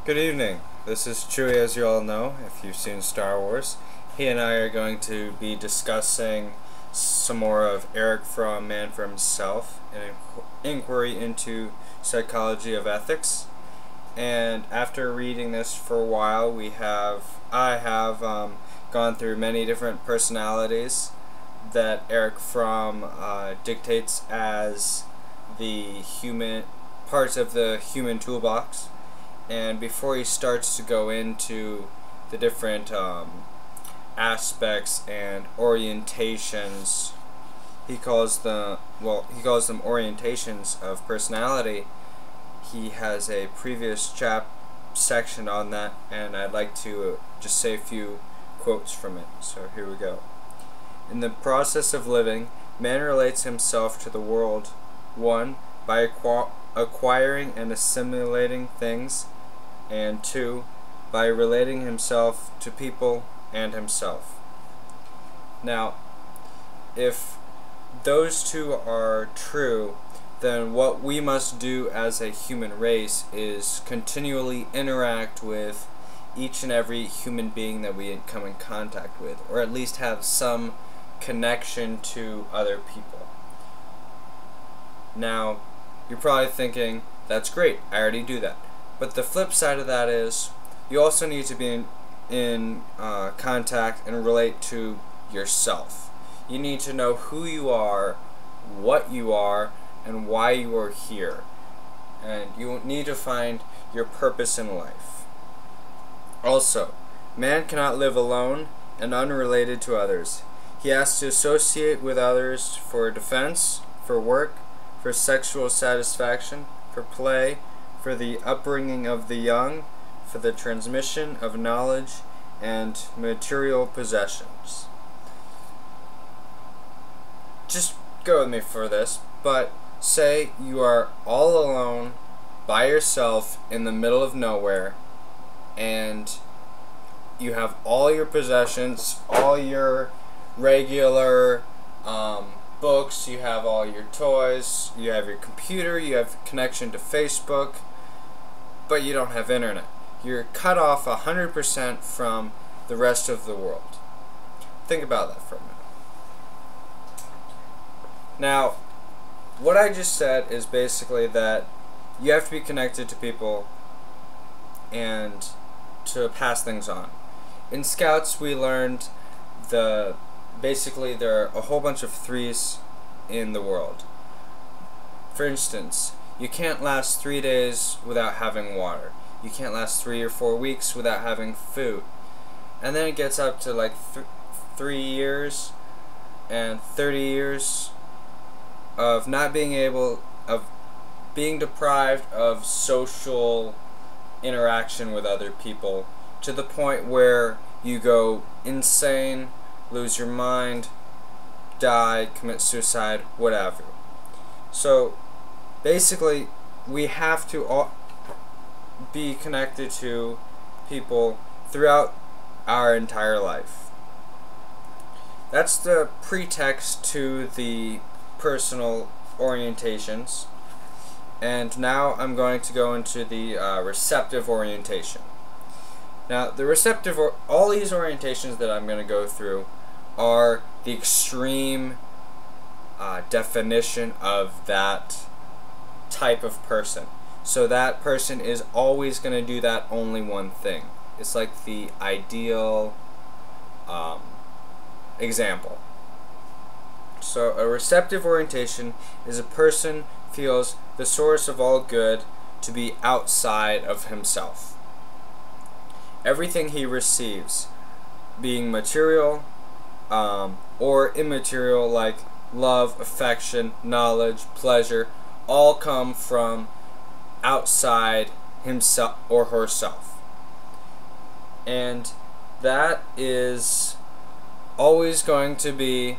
Good evening. This is Chewie, as you all know, if you've seen Star Wars. He and I are going to be discussing some more of Eric Fromm, Man for Himself, an inquiry into psychology of ethics. And after reading this for a while, I have gone through many different personalities that Eric Fromm dictates as the human parts of the human toolbox. And before he starts to go into the different aspects and orientations, he calls them orientations of personality. He has a previous section on that, and I'd like to just say a few quotes from it. So here we go. In the process of living, man relates himself to the world, 1. by acquiring and assimilating things, and 2. by relating himself to people and himself. Now, if those two are true, then what we must do as a human race is continually interact with each and every human being that we come in contact with, or at least have some connection to other people. Now, you're probably thinking, that's great, I already do that. But the flip side of that is, you also need to be in contact and relate to yourself. You need to know who you are, what you are, and why you are here. And you need to find your purpose in life. Also, man cannot live alone and unrelated to others. He has to associate with others for defense, for work, for sexual satisfaction, for play, for the upbringing of the young, for the transmission of knowledge and material possessions. Just go with me for this, but say you are all alone by yourself in the middle of nowhere, and you have all your possessions, all your regular books, you have all your toys, you have your computer, you have connection to Facebook, but you don't have internet. You're cut off 100% from the rest of the world. Think about that for a minute. Now, what I just said is basically that you have to be connected to people and to pass things on. In Scouts, we learned basically there are a whole bunch of threes in the world. For instance, you can't last 3 days without having water. You can't last 3 or 4 weeks without having food. And then it gets up to like 3 years and 30 years of being deprived of social interaction with other people, to the point where you go insane, lose your mind, die, commit suicide, whatever. So basically, we have to be connected to people throughout our entire life. That's the pretext to the personal orientations. And now I'm going to go into the receptive orientation. Now, all these orientations that I'm going to go through are the extreme definition of that type of person. So that person is always going to do that only one thing. It's like the ideal example. So a receptive orientation is a person feels the source of all good to be outside of himself. Everything he receives, being material or immaterial, like love, affection, knowledge, pleasure, all come from outside himself or herself. And that is always going to be